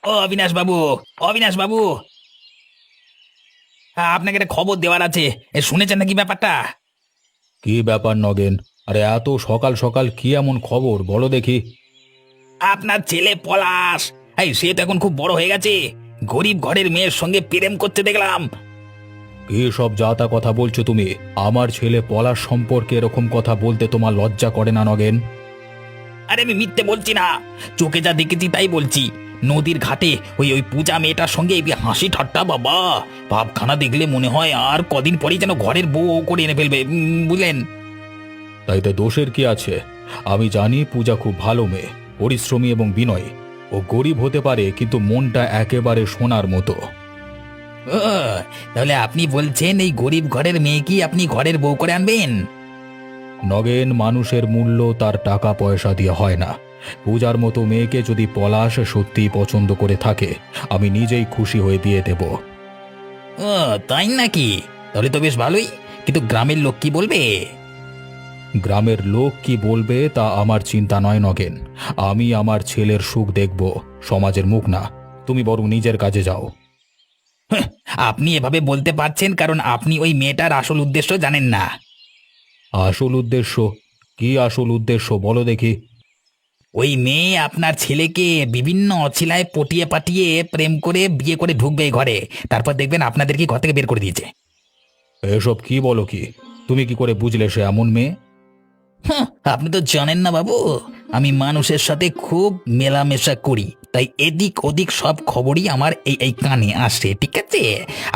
ও অবিনাশ বাবু, অবিনাশ বাবু, আপনাকে একটা খবর দেওয়ার আছে। শুনেছেন নাকি ব্যাপারটা? কি ব্যাপার নগেন? আরে এত সকাল সকাল কি এমন খবর বলো দেখি। আপনার ছেলে পলাশ, সে তো এখন খুব বড় হয়ে গেছে। গরিব ঘরের মেয়ের সঙ্গে প্রেম করতে দেখলাম। কি সব যাতা কথা বলছো তুমি? আমার ছেলে পলাশ সম্পর্কে এরকম কথা বলতে তোমার লজ্জা করে না নগেন? আরে আমি মিথ্যে বলছি না, চোখে যা দেখেছি তাই বলছি। নদীর ঘাটে ওই ওই পূজা মেয়েটার সঙ্গে এই হাসি ঠাট্টা, বাবা ভাবখানা দেখলে মনে হয় আর কদিন পরেই যেন ঘরের বউ করে এনে ফেলবে, বুঝলেন? তাইতে দোষের কি আছে? আমি জানি পূজা খুব ভালো মেয়ে, পরিশ্রমী এবং বিনয়ী। ও গরিব হতে পারে কিন্তু মনটা একেবারে সোনার মতো। ও, তাহলে আপনি বলছেন এই গরিব ঘরের মেয়ে কি আপনি ঘরের বউ করে আনবেন? নগেন, মানুষের মূল্য তার টাকা পয়সা দিয়ে হয় না। পূজার মতো মেয়েকে যদি পলাশ সত্যিই পছন্দ করে থাকে, আমি নিজেই খুশি হয়ে দিয়ে দেব। ও, তাই নাকি? তাহলে তো বেশ ভালোই। কিন্তু গ্রামের লোক কি বলবে? গ্রামের লোক কি বলবে তা আমার চিন্তা নয় নগেন। আমি আমার ছেলের সুখ দেখব, সমাজের মুখ না। তুমি বরং নিজের কাজে যাও। হ্যাঁ, আপনি এভাবে বলতে পারছেন কারণ আপনি ওই মেয়েটার আসল উদ্দেশ্য জানেন না। আসল উদ্দেশ্য? কি আসল উদ্দেশ্য বলো দেখি। ওই মেয়ে আপনার ছেলেকে বিভিন্ন অছিলায় পটিয়ে পাটিয়ে প্রেম করে বিয়ে করে ঢুকবে এই ঘরে। তারপর দেখবেন আপনাদেরকে ঘর থেকে বের করে দিয়েছে। এসব কি বলো কি? তুমি কি করে বুঝলে সে এমন মেয়ে? হ্যাঁ, আপনি তো জানেন না বাবু, আমি মানুষের সাথে খুব মেলামেশা করি, তাই এদিক ওদিক সব খবরই আমার এই এই কানে আসে, ঠিক আছে?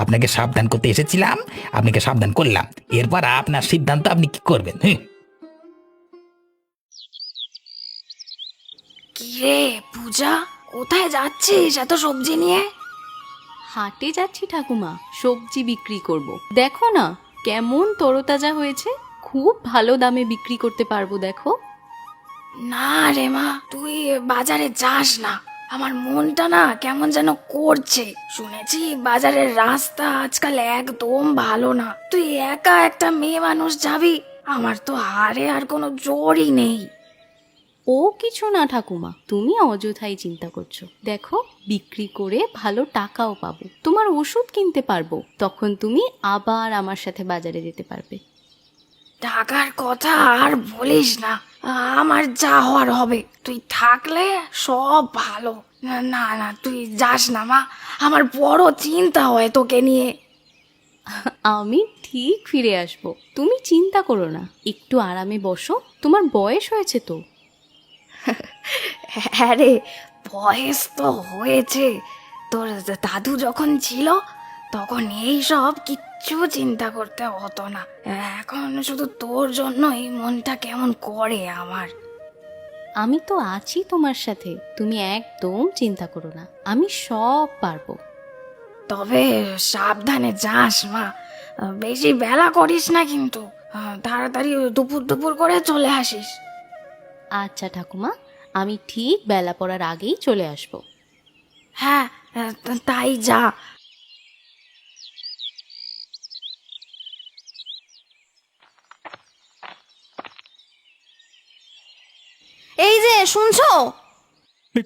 আপনাকে সাবধান করতে এসেছিলাম, আপনাকে সাবধান করলাম। এরপর আপনার সিদ্ধান্ত, আপনি কি করবেন। হ্যাঁ। কি রে পূজা, কোথায় যাচ্ছিস এত সবজি নিয়ে? হাটে যাচ্ছি ঠাকুমা, সবজি বিক্রি করব। দেখো না কেমন তরতাজা হয়েছে, খুব ভালো দামে বিক্রি করতে পারবো দেখো। না রে মা, তুই বাজারে যাস না। আমার মনটা না কেমন যেন করছে। শুনেছি বাজারের রাস্তা আজকাল একদম ভালো না। তুই একা একটা মেয়ে মানুষ যাবি, আমার তো হাড়ে আর কোনো জোরই নেই। ও কিছু না ঠাকুমা, তুমি অযথাই চিন্তা করছো। দেখো বিক্রি করে ভালো টাকাও পাবো, তোমার ওষুধ কিনতে পারবো, তখন তুমি আবার আমার সাথে বাজারে যেতে পারবে। টাকার কথা আর বলিস না, আমার যা হওয়ার হবে। তুই থাকলে সব ভালো। না না না, তুই যাস না মা, আমার বড় চিন্তা হয় তোকে নিয়ে। আমি ঠিক ফিরে আসবো, তুমি চিন্তা করো না। একটু আরামে বসো, তোমার বয়স হয়েছে তো। হ্যাঁ রে, বয়স তো হয়েছে। তোর দাদু যখন ছিল তখন এই সব কিচ্ছু চিন্তা করতে হতো না। এখন শুধু তোর জন্য এই মনটা কেমন করে আমার। আমি তো আছি তোমার সাথে, তুমি একদম চিন্তা করো না, আমি সব পারবো। তবে সাবধানে যাস মা, বেশি বেলা করিস না কিন্তু। তাড়াতাড়ি দুপুর দুপুর করে চলে আসিস। আচ্ছা ঠাকুমা, আমি ঠিক বেলা পড়ার আগেই চলে আসবো। হ্যাঁ, তাই যা। এই যে শুনছো,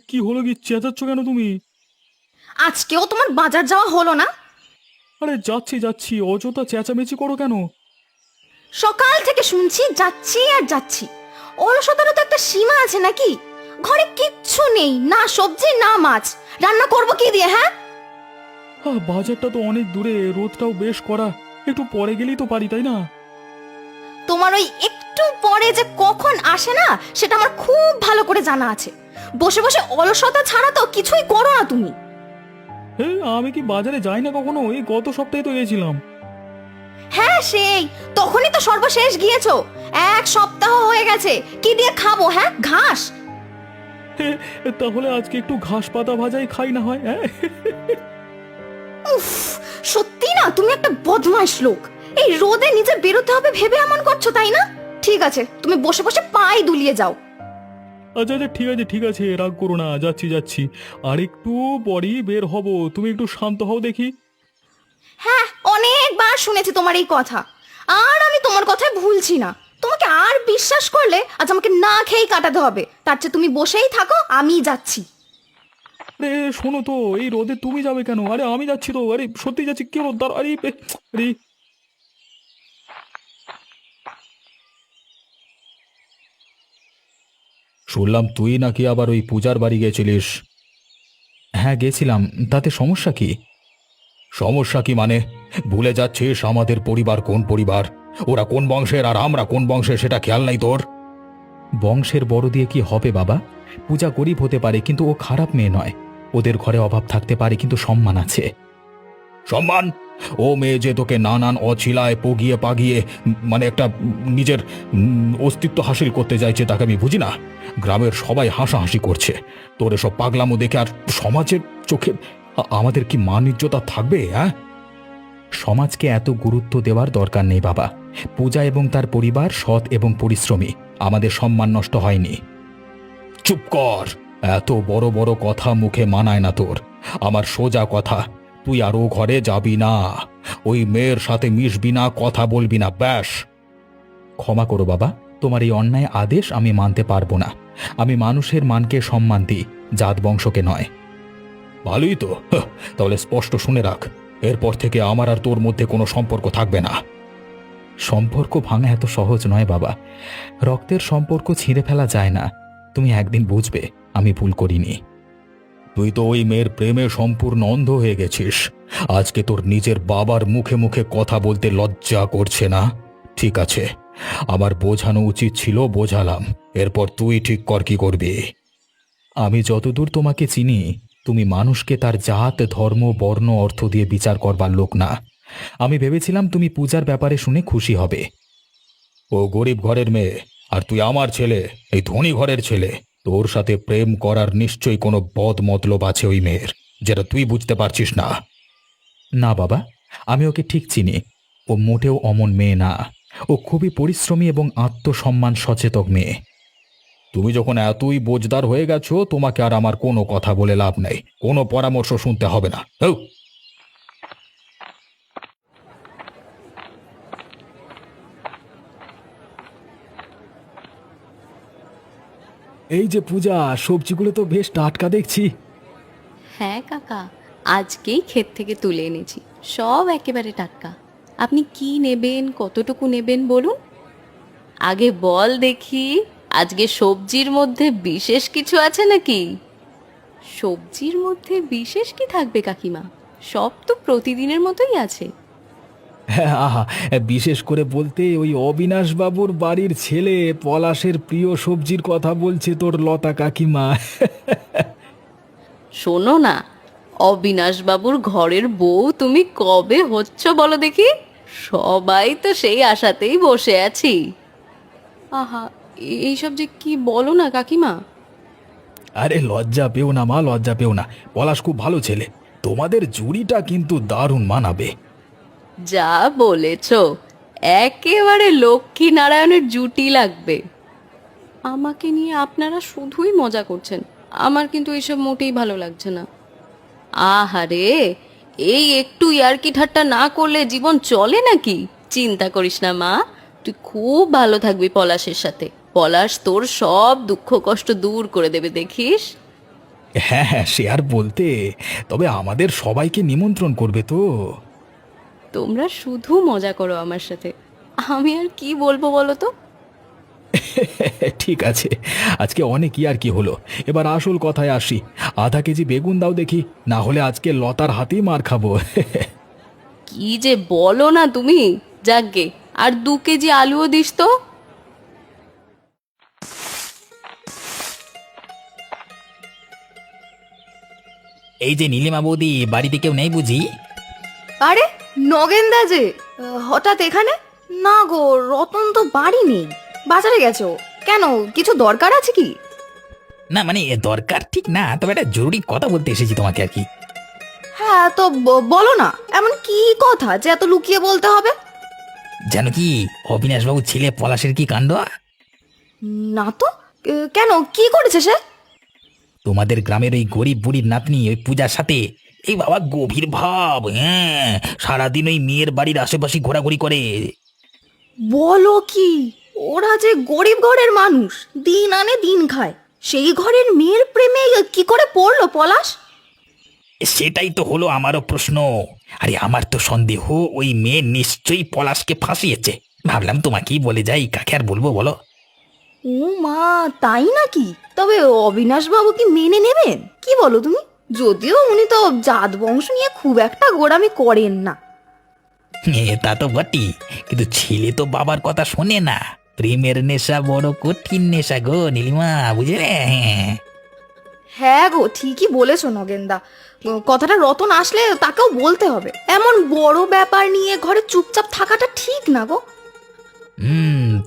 কি হলো? কি চেঁচাচ্ছ কেন তুমি? আজকেও তোমার বাজার যাওয়া হলো না? আরে যাচ্ছি যাচ্ছি, অযথা চেঁচামেচি করো কেন? সকাল থেকে শুনছি যাচ্ছি আর যাচ্ছি। অলসতারও তো একটা সীমা আছে নাকি? ঘরে কিচ্ছু নেই, না সবজি না মাছ, রান্না করবো কি দিয়ে? হ্যাঁ, বাজারটা তো অনেক দূরে, রোদটাও বেশ করা, একটু পরে গেলেই তো পারি, তাই না? তোমার ওই একটু পরে যে কখন আসে না সেটা আমার খুব ভালো করে জানা আছে। বসে বসে অলসতা ছাড়া তো কিছুই করো না তুমি। আমি কি বাজারে যাই না কখনো? এই গত সপ্তাহে তো গেছিলাম। হ্যাঁ সেই, তখনই তো সর্বশেষ গিয়েছো। এক সপ্তাহ হয়ে গেছে, কি দিয়ে খাবো? হ্যাঁ, ঘাস। তাহলে আজকে একটু ঘাস পাতা ভাজাই খাই না হয়? উফ, সত্যি না তুমি একটা বদমাইশ লোক। এই রোদে নিচে বেরোতে হবে ভেবে এমন করছো, তাই না? ঠিক আছে, তুমি বসে বসে পাই দুলিয়ে যাও। আচ্ছা আচ্ছা, ঠিক আছে ঠিক আছে, রাগ করো না, যাচ্ছি যাচ্ছি। আর একটু পরেই বের হব, তুমি একটু শান্ত হও দেখি। হ্যাঁ, অনেকবার শুনেছি তোমার এই কথা, আর আমি তোমার কথায় ভুলছি না। তোমাকে আর বিশ্বাস করলে আজ আমাকে না খেয়েই কাটাতে হবে। তার চেয়ে তুমি বসেই থাকো, আমি যাচ্ছি। আরে শোনো তো, এই রোদে তুমি যাবে কেন? আরে আমি যাচ্ছি তো, আরে সত্যি যাচ্ছি, কি রোদ আরে আরে শুনলাম তুই নাকি আবার ওই পূজার বাড়ি গেছিলিস। হ্যাঁ গেছিলাম, তাতে সমস্যা কি? সমস্যা কি মানে? ভুলে যাচ্ছিস আমাদের পরিবার কোন পরিবার, ওরা কোন বংশের আর আমরা কোন বংশের, সেটা খেয়াল নাই তোর? বংশের বড় দিয়ে কি হবে বাবা? পূজা গরিব হতে পারে কিন্তু ও খারাপ মেয়ে নয়। ওদের ঘরে অভাব থাকতে পারে কিন্তু সম্মান আছে। সম্মান? ও মেয়ে যে তোকে নানান অছিলায় পগিয়ে পাগিয়ে মানে একটা নিজের অস্তিত্ব হাসিল করতে চাইছে, তাকে আমি বুঝি না। গ্রামের সবাই হাসাহাসি করছে তোর এসব পাগলামো দেখে, আর সমাজের চোখে আমাদের কি মান ইজ্জত আর থাকবে? হ্যাঁ, সমাজকে এত গুরুত্ব দেওয়ার দরকার নেই বাবা। পূজা এবং তার পরিবার সৎ এবং পরিশ্রমী, আমাদের সম্মান নষ্ট হয়নি। চুপ কর, এত বড় বড় কথা মুখে মানায় না তোর। আমার সোজা কথা, তুই আর ও ঘরে যাবি না, ওই মেয়ের সাথে মিশবি না, কথা বলবি না, ব্যাস। ক্ষমা করো বাবা, তোমার এই অন্যায় আদেশ আমি মানতে পারবো না। আমি মানুষের মানকে সম্মান দিই, জাত বংশকে নয়। ভালোই তো, তাহলে স্পষ্ট শুনে রাখ, এরপর থেকে আমার আর তোর মধ্যে কোনো সম্পর্ক থাকবে না। সম্পর্ক ভাঙা এত সহজ নয় বাবা, রক্তের সম্পর্ক ছিঁড়ে ফেলা যায় না। তুমি একদিন বুঝবে আমি ভুল করিনি। তুই তো ওই মেয়ের প্রেমে সম্পূর্ণ অন্ধ হয়ে গেছিস। আজকে তোর নিজের বাবার মুখে মুখে কথা বলতে লজ্জা করছে না? ঠিক আছে, আমার বোঝানো উচিত ছিল, বোঝালাম। এরপর তুই ঠিক কর কি করবি। আমি যতদূর তোমাকে চিনি, তুমি মানুষকে তার জাত ধর্ম বর্ণ অর্থ দিয়ে বিচার করবার লোক না। আমি ভেবেছিলাম তুমি পূজার ব্যাপারে শুনে খুশি হবে। ও গরিব ঘরের মেয়ে, আর তুই আমার ছেলে, এই ধনী ঘরের ছেলে। তোর সাথে প্রেম করার নিশ্চয়ই কোনো বদ মতলব আছে ওই মেয়ের, যেটা তুই বুঝতে পারছিস না। না বাবা, আমি ওকে ঠিক চিনি। ও মোটেও অমন মেয়ে না। ও খুবই পরিশ্রমী এবং আত্মসম্মান সচেতক মেয়ে। তুমি যখন এতই বোঝদার হয়ে গেছো, তোমাকে আর আমার কোনো কথা বলে লাভ নেই, কোনো পরামর্শ শুনতে হবে না। এই যে পূজা, সবজিগুলো তো বেশ টাটকা দেখছি। হ্যাঁ কাকা, আজকেই ক্ষেত থেকে তুলে এনেছি, সব একেবারে টাটকা। আপনি কি নেবেন, কতটুকু নেবেন বলুন? আগে বল দেখি, আজকে সবজির মধ্যে বিশেষ কিছু আছে নাকি? সবজির মধ্যে বিশেষ কি থাকবে কাকিমা, সব তো প্রতিদিনের মতোই আছে। হ্যাঁ, আহা, বিশেষ করে বলতে ওই অবিনাশ বাবুর বাড়ির ছেলে পলাশের প্রিয় সবজির কথা বলছে তোর লতা কাকিমা। শোনো না, অবিনাশবাবুর ঘরের বউ তুমি কবে হচ্ছ বলো দেখি? সবাই তো সেই আশাতেই বসে আছি। আহা, এইসব যে কি বলো না কাকিমা। আরে লজ্জা পেও না মা, লজ্জা পেও না। পলাশ খুব ভালো ছেলে, তোমাদের জুড়িটা কিন্তু দারুণ মানাবে। যা বলেছ, একেবারে লক্ষ্মী নারায়ণের জুটি লাগবে। আমাকে নিয়ে আপনারা শুধুই মজা করছেন, আমার কিন্তু এইসব মোটেই ভালো লাগছে না। আহারে, এই একটু ইয়ার্কি ঠাট্টা না করলে জীবন চলে নাকি? চিন্তা করিস না মা, তুই খুব ভালো থাকবি পলাশের সাথে। পলাশ তোর সব দুঃখ কষ্ট দূর করে দেবে, দেখিস। হ্যাঁ হ্যাঁ, সে আর বলতে, তবে আমাদের সবাইকে নিমন্ত্রণ করবে তো। তোমরা শুধু মজা করো আমার সাথে, আমি আর কি বলবো বলো তো। ঠিক আছে, আজকে অনেক আর কি হলো, এবার আসল কথায় আসি। আধা কেজি বেগুন দাও দেখি, না হলে আজকে লতার হাতেই মার খাবো। কি যে বলো না তুমি, যাকগে, আর 2 কেজি আলুও দিস তো। এই যে নীলিমা বৌদি, বাড়িতে কেউ নেই বুঝি? আরে নগেনদা যে হঠাৎ এখানে? না গো, রতন তো বাড়ি নেই, বাজারে গেছো। কেন, কিছু দরকার আছে কি? না মানে দরকার ঠিক না, তবে একটা জরুরি কথা বলতে এসেছি তোমাকে আর কি। হ্যাঁ তো বলো না, এমন কি কথা যে এত লুকিয়ে বলতে হবে? জানো কি অবিনাশবাবুর ছেলে পলাশের কি কাণ্ড? না তো, কেন, কি করেছে সে? তোমাদের গ্রামের ওই গরিব বুড়ির নাতনি ওই পূজার সাথে, এই বাবা গভীর ভাব, হ্যাঁ, সারাদিন ওই মেয়ের বাড়ির আশেপাশে ঘোরাঘুরি করে। বলো কি? ওরা যে গরিব ঘরের মানুষ, দিন আনে দিন খায়, সেই ঘরের মেয়ের প্রেমে কি করে পড়লো পলাশ? সেটাই তো হলো আমারও প্রশ্ন। আরে আমার তো সন্দেহ ওই মেয়ে নিশ্চয়ই পলাশকে ফাঁসিয়েছে। ভাবলাম তোমাকেই বলে যাই, কাকে আর বলবো বলো। ও মা, তাই নাকি? তবে অবিনাশ বাবু কি মেনে নেবেন? কি বলো তুমি? যদিও উনি তো জাত বংশ নিয়ে খুব একটা গোড়ামি করেন না। তা তো বটি, কিন্তু ছেলে তো বাবার কথা শোনে না। প্রেমের নেশা বড় কঠিন নেশা গো নীলিমা, বুঝলে? হ্যাঁ গো, ঠিকই বলেছো নগেনদা। কথাটা রতন আসলে তাকেও বলতে হবে। এমন বড় ব্যাপার নিয়ে ঘরে চুপচাপ থাকাটা ঠিক না গো।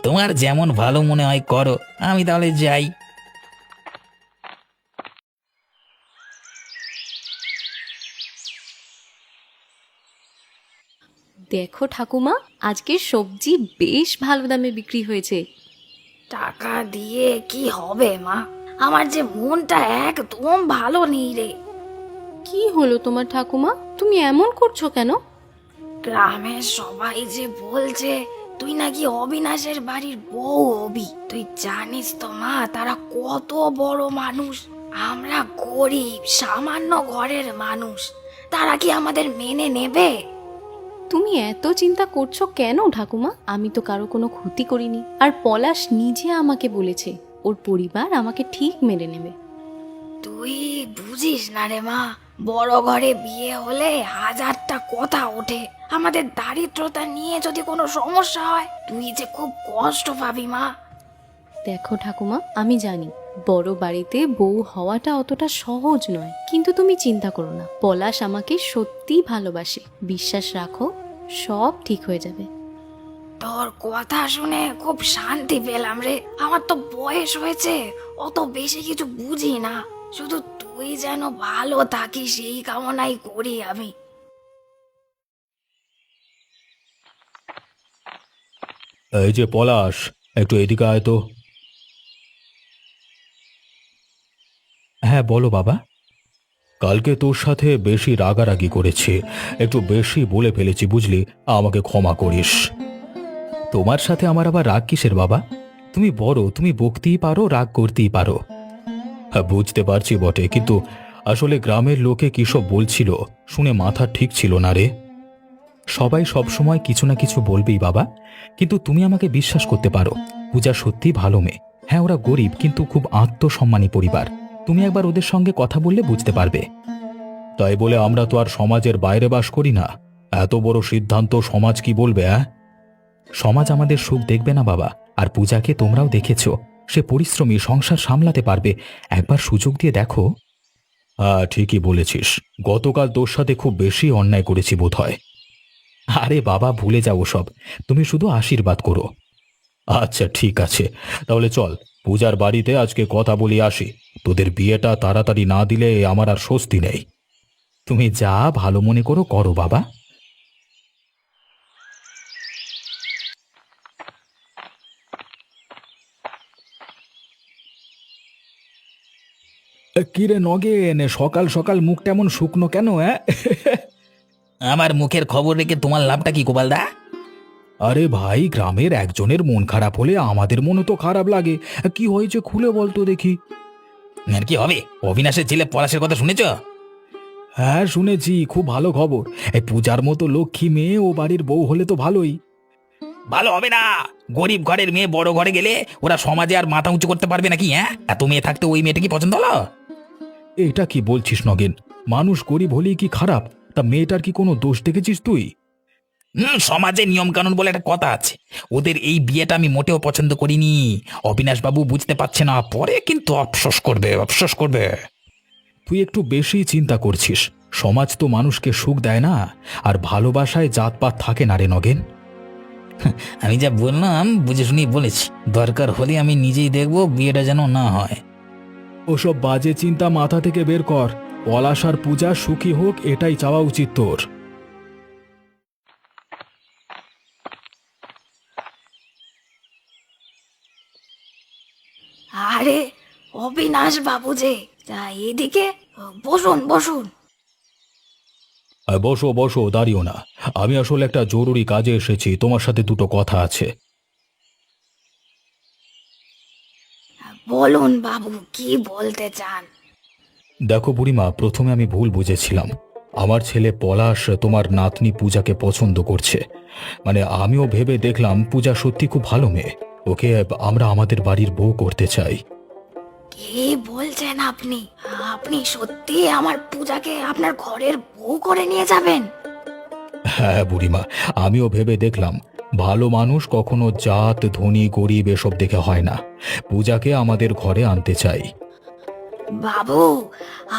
তোমার যেমন ভালো মনে হয় করো, আমি তাহলে যাই। দেখো ঠাকুমা, আজকের সবজি বেশ ভালো দামে বিক্রি হয়েছে। টাকা দিয়ে কি হবে মা? আমার যে মনটা একদম ভালো নেই রে। কি হলো তোমার ঠাকুমা? তুমি এমন করছো কেন? গ্রামের সবাই যে বলছে তুই নাকি অবিনাশের বাড়ির বউ হবি। তুই জানিস তো মা, তারা কত বড় মানুষ। আমরা গরিব সামান্য ঘরের মানুষ, তারা কি আমাদের মেনে নেবে? তুমি এত চিন্তা করছো কেন ঠাকুমা? আমি তো কারো কোনো ক্ষতি করিনি। আর পলাশ নিজে আমাকে বলেছে ওর পরিবার আমাকে ঠিক মেনে নেবে। তুই বুঝিস না রে মা, বড় ঘরে বিয়ে হলে হাজারটা কথা ওঠে। আমাদের দারিদ্রতা নিয়ে যদি কোনো সমস্যা হয়, তুই যে খুব কষ্ট পাবি মা। দেখো ঠাকুমা, আমি জানি বড় বাড়িতে বউ হওয়াটা অতটা সহজ নয়, কিন্তু তুমি চিন্তা করো না। পলাশ আমাকে সত্যিই ভালোবাসে, বিশ্বাস রাখো, সব ঠিক হয়ে যাবে। তোর কথা শুনে খুব শান্তি পেলাম রে। আমার তো বয়স হয়েছে, অত বেশি কিছু বুঝি না। শুধু তুই যেন ভালো থাকিস এই কামনাই করি আমি। এই যে পলাশ, একটু এদিকে আয় তো। হ্যাঁ বলো বাবা। কালকে তোর সাথে বেশি রাগারাগি করেছি, একটু বেশি বলে ফেলেছি বুঝলি, আমাকে ক্ষমা করিস। তোমার সাথে আমার আবার রাগ কিসের বাবা? তুমি বড়, তুমি বকতেই পারো, রাগ করতেই পারো। হ্যাঁ বুঝতে পারছি বটে, কিন্তু আসলে গ্রামের লোকে কি সব বলছিল শুনে মাথা ঠিক ছিল না রে। সবাই সব সময় কিছু না কিছু বলবেই বাবা, কিন্তু তুমি আমাকে বিশ্বাস করতে পারো, পূজা সত্যি ভালো মেয়ে। হ্যাঁ ওরা গরিব কিন্তু খুব আত্মসম্মানী পরিবার। তুমি একবার ওদের সঙ্গে কথা বললে বুঝতে পারবে। তাই বলে আমরা তো আর সমাজের বাইরে বাস করি না। এত বড় সিদ্ধান্ত সমাজ কি বলবে? সমাজ আমাদের সুখ দেখবে না বাবা। আর পূজাকে তোমরাও দেখেছো, সে পরিশ্রমী, সংসার সামলাতে পারবে। একবার সুযোগ দিয়ে দেখো। হ্যাঁ ঠিকই বলেছিস, গতকাল তোর সাথে খুব বেশি অন্যায় করেছি বোধ হয়। আরে বাবা ভুলে যাও সব, তুমি শুধু আশীর্বাদ করো। আচ্ছা ঠিক আছে, তাহলে চল পূজার বাড়িতে আজকে কথা বলি আসি। তোদের বিয়েটা তাড়াতাড়ি না দিলে আমার আর স্বস্তি নেই। তুমি যা ভালো মনে করো করো বাবা। কিরে নগেন, সকাল সকাল মুখটা এমন শুকনো কেন? আমার মুখের খবর রেখে তোমার লাভটা কি গোপালদা? আরে ভাই, গ্রামের একজনের মন খারাপ হলে আমাদের মনও তো খারাপ লাগে। কি হয়েছে খুলে বলতো দেখি। আর কি হবে? অবিনাশের ছেলে পলাশের কথা শুনেছ? হ্যাঁ শুনেছি, খুব ভালো খবর। এই পূজার মতো লক্ষ্মী মেয়ে ও বাড়ির বউ হলে তো ভালোই। ভালো হবে না। গরিব ঘরের মেয়ে বড় ঘরে গেলে ওরা সমাজে আর মাথা উঁচু করতে পারবে নাকি? এত মেয়ে থাকতে ওই মেয়েটা কি পছন্দ হলো? এটা কি বলছিস নগেন? মানুষ গরিব হলেই কি খারাপ? তা মেয়েটার কি কোনো দোষ দেখেছিস তুই? সমাজে নিয়ম কানুন বলে একটা কথা আছে। ওদের এই বিয়েটা আমি মোটেও পছন্দ করিনি। অবিনাশ বাবু বুঝতে পারছে না, পরে কিন্তু আফসোস করবে, আফসোস করবে। তুই একটু বেশি চিন্তা করছিস। সমাজ তো মানুষকে সুখ দেয় না, আর ভালোবাসায় জাতপাত থাকে না রে নগেন। আমি যা বললাম বুঝে শুনেই বলেছি। দরকার হলে আমি নিজেই দেখবো বিয়েটা যেন না হয়। ওসব বাজে চিন্তা মাথা থেকে বের কর। পলাশ আর পূজা সুখী হোক, এটাই চাওয়া উচিত তোর। আরে অবিনাশ বাবু যে, তা এদিকে বসুন বসুন। বসো বসো, দাঁড়িও না। আমি আসলে একটা জরুরি কাজে এসেছি, তোমার সাথে দুটো কথা আছে। বলুন বাবু, কি বলতে চান? দেখো বুড়িমা, প্রথমে আমি ভুল বুঝেছিলাম। আমার ছেলে পলাশ তোমার নাতনি পূজাকে পছন্দ করছে। মানে আমিও ভেবে দেখলাম পূজা সত্যি খুব ভালো মেয়ে, ওকে আমরা আমাদের বাড়ির বউ করতে চাই। কি বলছেন আপনি? আপনি সত্যি আমার পূজাকে আপনার ঘরের বউ করে নিয়ে যাবেন? হ্যাঁ বুড়িমা, আমিও ভেবে দেখলাম ভালো মানুষ কখনো জাত ধনী গরিব এসব দেখে হয় না, পূজাকে আমাদের ঘরে আনতে চাই। বাবু,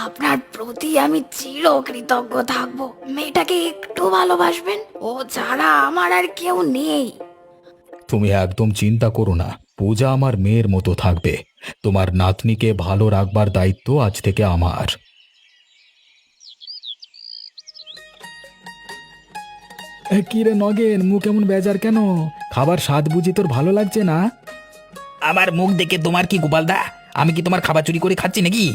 আপনার প্রতি আমি চিরকৃতজ্ঞ থাকবো। মেয়েটাকে একটু ভালোবাসবেন, ও ছাড়া আমার আর কেউ নেই। তুমি একদম চিন্তা করো না, পূজা আমার মেয়ের মতো থাকবে। তোমার নাতনিকে ভালো রাখবার দায়িত্ব আজ থেকে আমার। কি রে নগেন, মুখ এমন বেজার কেন? খাবার স্বাদ বুঝি তোর ভালো লাগছে না? আমার মুখ দেখে তোমার কি গোপালদা? আমি কি তোমার খাবার চুরি করে খাচ্ছি নাকি?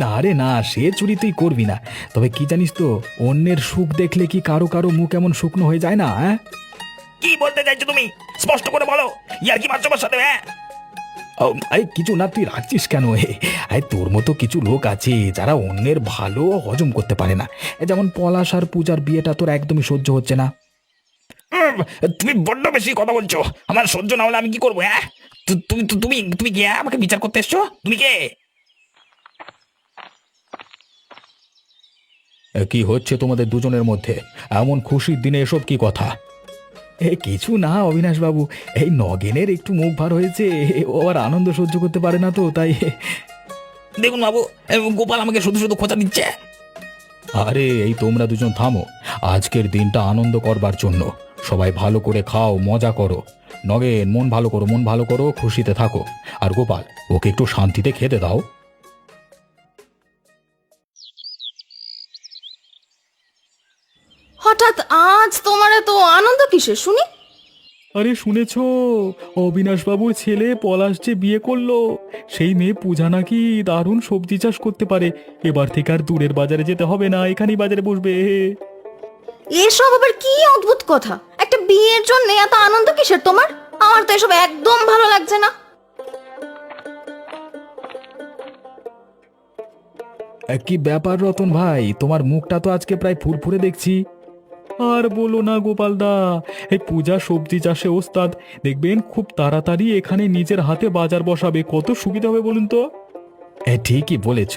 না রে না, সে চুরি তুই করবি না। তবে কি জানিস তো, অন্যের সুখ দেখলে কি কারো কারো মুখ এমন শুকনো হয়ে যায় না? হ্যাঁ, কি বলতে চাইছো তুমি? স্পষ্ট করে বলো, ইয়ার কি মারছো আমার সাথে? হ্যাঁ, আরে কিছু না, তুই রাখছিস কেন? আরে তোর মতো কিছু লোক আছে যারা অন্যের ভালো হজম করতে পারে না। যেমন পলাশ আর পূজার বিয়েটা তোর একদমই সহ্য হচ্ছে না। তুমি বড্ড বেশি কথা বলছো। আমার সহ্য না হলে আমি কি করবো? হ্যাঁ, তুমি তুমি তুমি কে? আমাকে বিচার করতে এসছো? তুমি কে? কি হচ্ছে তোমাদের দুজনের মধ্যে? এমন খুশির দিনে এসব কি কথা? কিছু না অবিনাশ বাবু, এই নগেনের একটু মুখ ভার হয়েছে, ও আর আনন্দ সহ্য করতে পারে না তো তাই। দেখুন বাবু, গোপাল আমাকে শুধু শুধু খোঁচা দিচ্ছে। আরে এই তোমরা দুজন থামো, আজকের দিনটা আনন্দ করবার জন্য। সবাই ভালো করে খাও, মজা করো। নগেন, মন ভালো করো, মন ভালো করো, খুশিতে থাকো। আর গোপাল, ওকে একটু শান্তিতে খেতে দাও। হঠাৎ আজ তোমার এত আনন্দ কিসের শুনি? আরে শুনেছ, অবিনাশবাবুর ছেলে পলাশ যে বিয়ে করলো, সেই মেয়ে পূজা নাকি দারুণ সবজি চাষ করতে পারে। এবার থেকে আর দূরের বাজারে যেতে হবে না, এখানেই বাজারে বসবে। এসব আবার কি অদ্ভুত কথা! একটা বিয়ের জন্য এত আনন্দ কিসের তোমার? আমার তো এসব একদম ভালো লাগছে না। কি ব্যাপার রতন ভাই, তোমার মুখটা তো আজকে প্রায় ফুরফুরে দেখছি। আর বলো না গোপালদা, এই পূজা সবজি চাষে ওস্তাদ, দেখবেন খুব তাড়াতাড়ি এখানে নিজের হাতে বাজার বসাবে, কত সুবিধা হবে বলুন তো। ঠিকই বলেছ,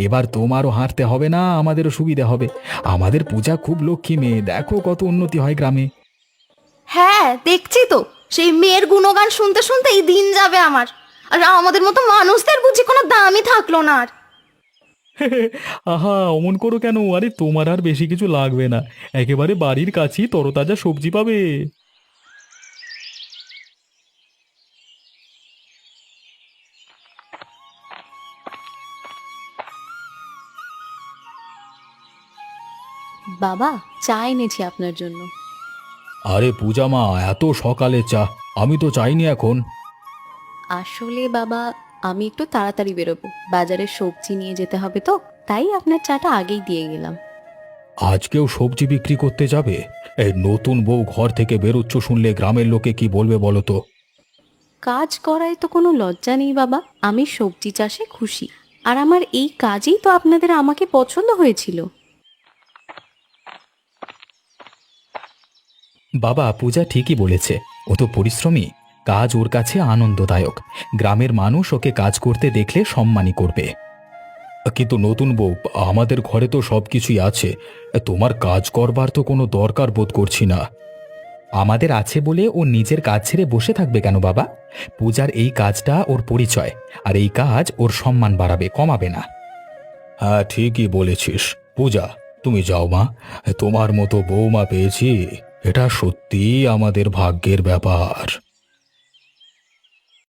এবার তোমারও হাঁটতে হবে না, আমাদেরও সুবিধা হবে। আমাদের পূজা খুব লক্ষ্মী মেয়ে, দেখো কত উন্নতি হয় গ্রামে। হ্যাঁ দেখছি তো, সেই মেয়ের গুণগান শুনতে শুনতে এই দিন যাবে আমার। আর আমাদের মতো মানুষদের বুঝি কোনো দামই থাকলো না আর। আহা, অমন করো কেন? আরে তোমার আর বেশি কিছু লাগবে না, একেবারে বাড়ির কাছেই তরতাজা সবজি পাবে। বাবা, চা এনেছি আপনার জন্য। আরে পূজা মা, এত সকালে চা? আমি তো চাইনি এখন। আসলে বাবা, আমি একটু তাড়াতাড়ি বেরোবো, বাজারে সবজি নিয়ে যেতে হবে তো, তাই আপনার চাটা আগেই দিয়ে গেলাম। আজকেও সবজি বিক্রি করতে যাবে? এই নতুন বউ ঘর থেকে বেরোচ্ছ শুনলে গ্রামের লোকে কি বলবে বলো তো? কাজ করায় তো কোনো লজ্জা নেই বাবা, আমি সবজি চাষে খুশি। আর আমার এই কাজেই তো আপনাদের আমাকে পছন্দ হয়েছিল। বাবা, পূজা ঠিকই বলেছে, ও তো পরিশ্রমী, কাজ ওর কাছে আনন্দদায়ক। গ্রামের মানুষ ওকে কাজ করতে দেখলে সম্মানই করবে। কিন্তু নতুন বউ, আমাদের ঘরে তো সবকিছুই আছে, তোমার কাজ করবার তো কোনো দরকার বোধ করছি না। আমাদের আছে বলে ও নিজের কাজ ছেড়ে বসে থাকবে কেন বাবা? পূজার এই কাজটা ওর পরিচয়, আর এই কাজ ওর সম্মান বাড়াবে, কমাবে না। হ্যাঁ ঠিকই বলেছিস পূজা, তুমি যাও মা, তোমার মতো বৌমা পেয়েছি, এটা সত্যি আমাদের ভাগ্যের ব্যাপার।